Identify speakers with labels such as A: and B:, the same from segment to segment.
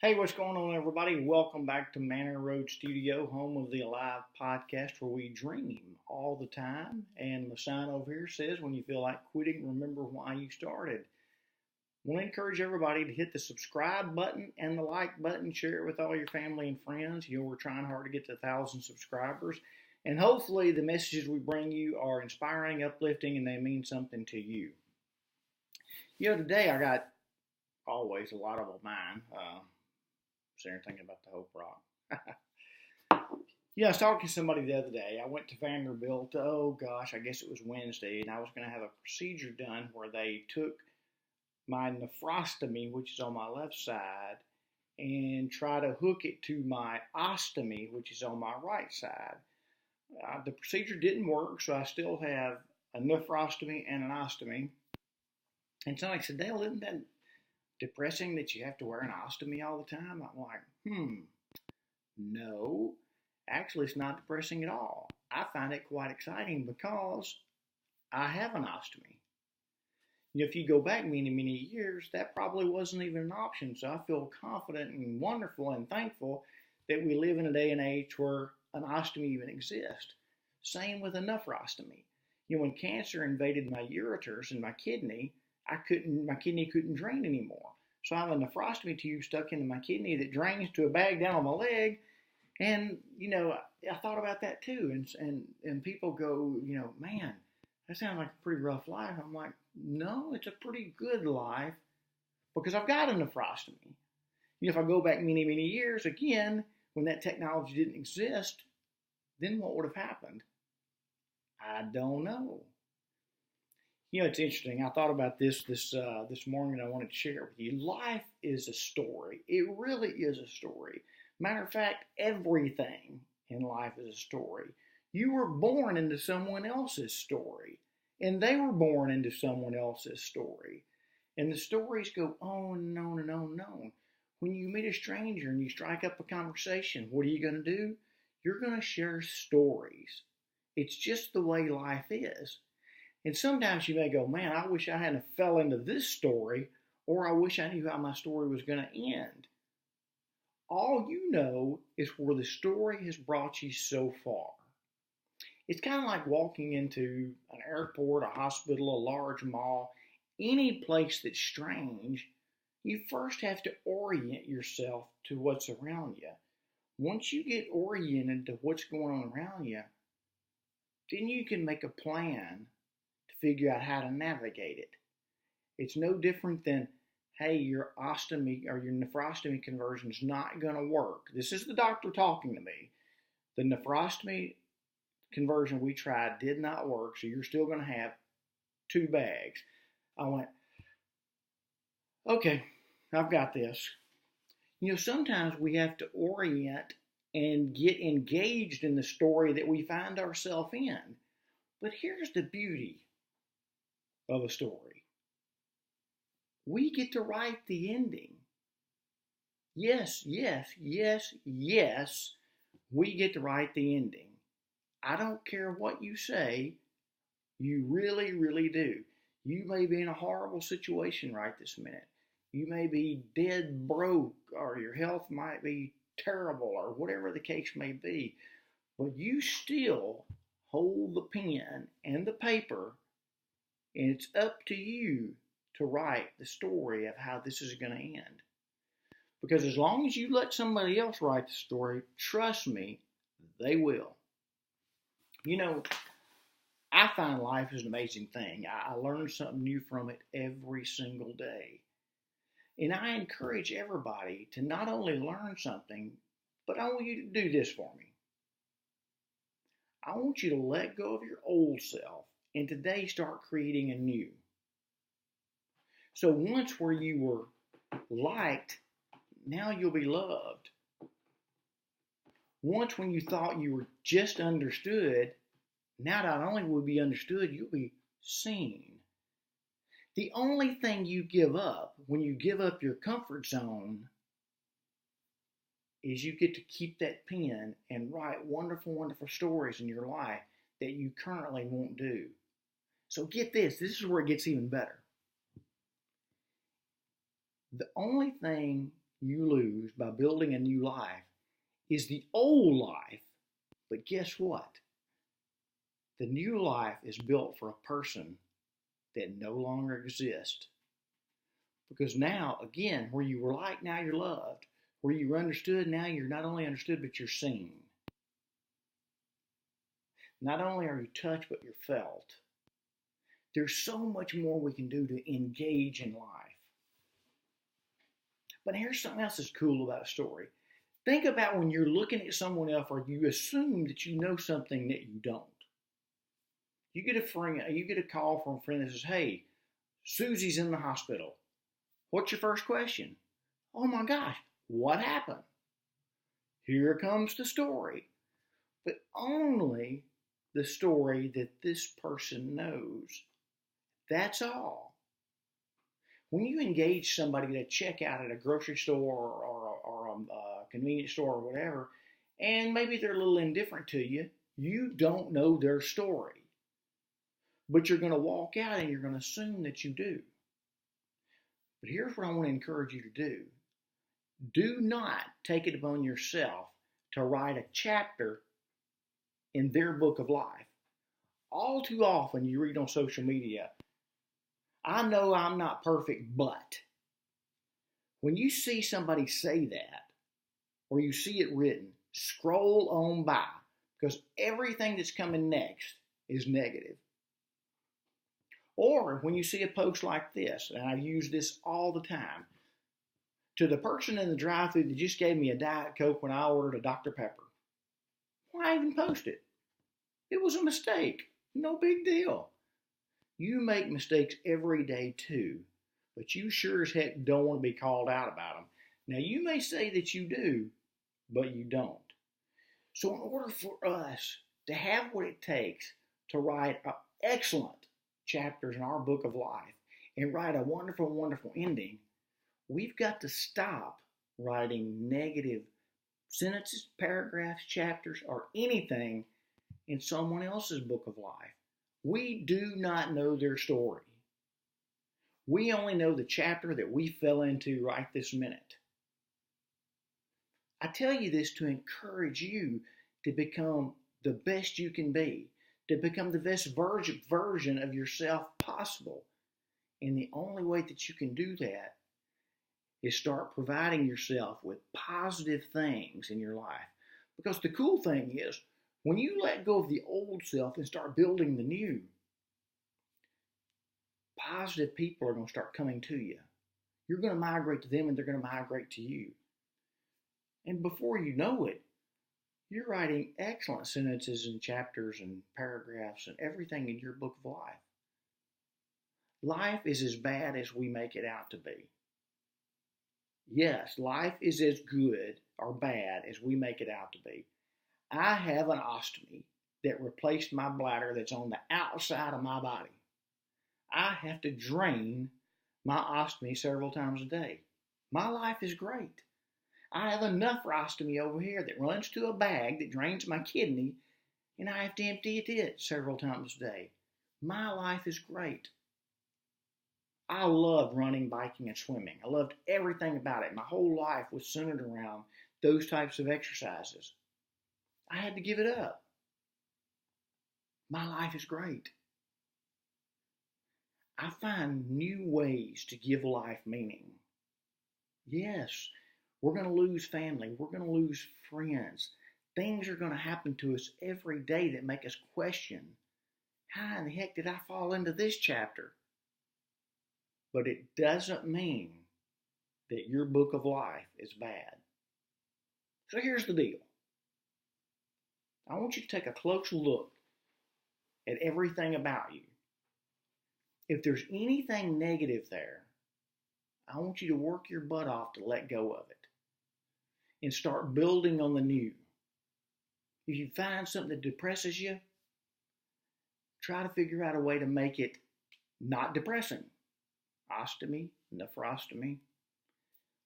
A: Hey, what's going on, everybody? Welcome back to Manor Road Studio, home of the Alive podcast, where we dream all the time. And the sign over here says, when you feel like quitting, remember why you started. I want to encourage everybody to hit the subscribe button and the like button, share it with all your family and friends. We're trying hard to get to 1,000 subscribers. And hopefully, the messages we bring you are inspiring, uplifting, and they mean something to you. Today I got always a lot of mine. Sitting here thinking about the Hope Rock. I was talking to somebody the other day. I went to Vanderbilt, I guess it was Wednesday, and I was going to have a procedure done where they took my nephrostomy, which is on my left side, and try to hook it to my ostomy, which is on my right side. The procedure didn't work, so I still have a nephrostomy and an ostomy. And somebody said, Dale, isn't that depressing that you have to wear an ostomy all the time? I'm like, no, actually it's not depressing at all. I find it quite exciting because I have an ostomy. If you go back many, many years, that probably wasn't even an option. So I feel confident and wonderful and thankful that we live in a day and age where an ostomy even exists. Same with a nephrostomy. When cancer invaded my ureters and my kidney, my kidney couldn't drain anymore. So I have a nephrostomy tube stuck into my kidney that drains to a bag down on my leg. And, I thought about that too. And people go, man, that sounds like a pretty rough life. I'm like, no, it's a pretty good life because I've got a nephrostomy. If I go back many, many years, again, when that technology didn't exist, then what would have happened? I don't know. It's interesting. I thought about this morning, and I wanted to share it with you. Life is a story. It really is a story. Matter of fact, everything in life is a story. You were born into someone else's story, and they were born into someone else's story. And the stories go on and on and on and on. When you meet a stranger and you strike up a conversation, what are you going to do? You're going to share stories. It's just the way life is. And sometimes you may go, man, I wish I hadn't fell into this story, or I wish I knew how my story was going to end. All you know is where the story has brought you so far. It's kind of like walking into an airport, a hospital, a large mall, any place that's strange. You first have to orient yourself to what's around you. Once you get oriented to what's going on around you, then you can make a plan figure out how to navigate it. It's no different than, hey, your ostomy or your nephrostomy conversion is not going to work. This is the doctor talking to me. The nephrostomy conversion we tried did not work, so you're still going to have 2 bags. I went, okay, I've got this. Sometimes we have to orient and get engaged in the story that we find ourselves in. But here's the beauty of a story. We get to write the ending. Yes, we get to write the ending. I don't care what you say, you really, really do. You may be in a horrible situation right this minute. You may be dead broke, or your health might be terrible, or whatever the case may be. But you still hold the pen and the paper, and it's up to you to write the story of how this is going to end. Because as long as you let somebody else write the story, trust me, they will. I find life is an amazing thing. I learn something new from it every single day. And I encourage everybody to not only learn something, but I want you to do this for me. I want you to let go of your old self and today start creating a new. So once where you were liked, now you'll be loved. Once when you thought you were just understood, now not only will you be understood, you'll be seen. The only thing you give up when you give up your comfort zone is you get to keep that pen and write wonderful, wonderful stories in your life that you currently won't do. So get this. This is where it gets even better. The only thing you lose by building a new life is the old life. But guess what? The new life is built for a person that no longer exists. Because now, again, where you were liked, now you're loved. Where you were understood, now you're not only understood, but you're seen. Not only are you touched, but you're felt. There's so much more we can do to engage in life. But here's something else that's cool about a story. Think about when you're looking at someone else or you assume that you know something that you don't. You get a call from a friend that says, hey, Susie's in the hospital. What's your first question? Oh my gosh, what happened? Here comes the story. But only the story that this person knows. That's all. When you engage somebody at a checkout at a grocery store or a convenience store or whatever, and maybe they're a little indifferent to you, you don't know their story. But you're going to walk out and you're going to assume that you do. But here's what I want to encourage you to do. Do not take it upon yourself to write a chapter in their book of life. All too often you read on social media, I know I'm not perfect, but when you see somebody say that, or you see it written, scroll on by, because everything that's coming next is negative. Or when you see a post like this, and I use this all the time, to the person in the drive-thru that just gave me a Diet Coke when I ordered a Dr. Pepper. Why even post it? It was a mistake. No big deal. You make mistakes every day too, but you sure as heck don't want to be called out about them. Now you may say that you do, but you don't. So in order for us to have what it takes to write excellent chapters in our book of life and write a wonderful, wonderful ending, we've got to stop writing negative sentences, paragraphs, chapters, or anything in someone else's book of life. We do not know their story. We only know the chapter that we fell into right this minute. I tell you this to encourage you to become the best you can be, to become the best version of yourself possible. And the only way that you can do that is start providing yourself with positive things in your life. Because the cool thing is, when you let go of the old self and start building the new, positive people are going to start coming to you. You're going to migrate to them and they're going to migrate to you. And before you know it, you're writing excellent sentences and chapters and paragraphs and everything in your book of life. Life is as bad as we make it out to be. Yes, life is as good or bad as we make it out to be. I have an ostomy that replaced my bladder that's on the outside of my body. I have to drain my ostomy several times a day. My life is great. I have enough ostomy over here that runs to a bag that drains my kidney, and I have to empty it several times a day. My life is great. I loved running, biking, and swimming. I loved everything about it. My whole life was centered around those types of exercises. I had to give it up. My life is great. I find new ways to give life meaning. Yes, we're going to lose family. We're going to lose friends. Things are going to happen to us every day that make us question, how in the heck did I fall into this chapter? But it doesn't mean that your book of life is bad. So here's the deal. I want you to take a close look at everything about you. If there's anything negative there, I want you to work your butt off to let go of it and start building on the new. If you find something that depresses you, try to figure out a way to make it not depressing. Ostomy, nephrostomy.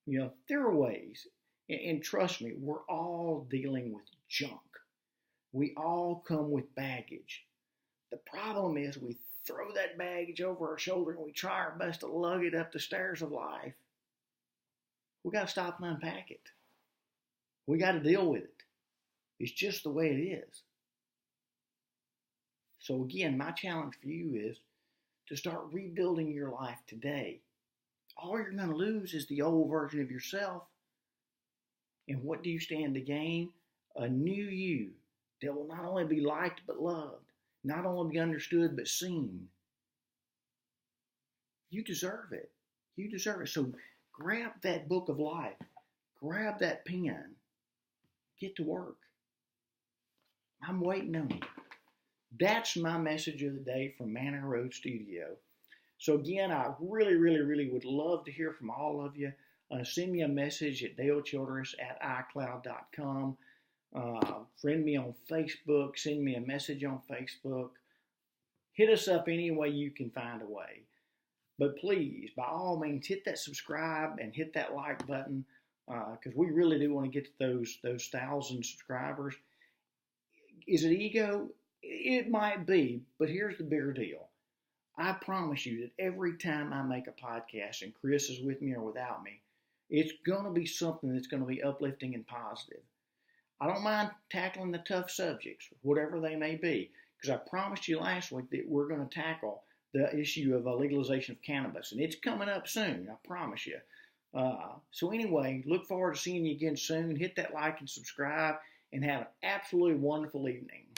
A: There are ways. And trust me, we're all dealing with junk. We all come with baggage. The problem is we throw that baggage over our shoulder and we try our best to lug it up the stairs of life. We got to stop and unpack it. We got to deal with it. It's just the way it is. So again, my challenge for you is to start rebuilding your life today. All you're going to lose is the old version of yourself. And what do you stand to gain? A new you that will not only be liked but loved, not only be understood but seen. You deserve it. You deserve it. So grab that book of life. Grab that pen. Get to work. I'm waiting on you. That's my message of the day from Manor Road Studio. So again, I really, really, really would love to hear from all of you. Send me a message at dalechildress@icloud.com. Friend me on Facebook. Send me a message on Facebook. Hit us up any way you can find a way. But please, by all means, hit that subscribe and hit that like button because we really do want to get to those 1,000 subscribers. Is it ego? It might be, but here's the bigger deal. I promise you that every time I make a podcast and Chris is with me or without me, it's going to be something that's going to be uplifting and positive. I don't mind tackling the tough subjects, whatever they may be, because I promised you last week that we're going to tackle the issue of legalization of cannabis, and it's coming up soon, I promise you. So anyway, look forward to seeing you again soon. Hit that like and subscribe, and have an absolutely wonderful evening.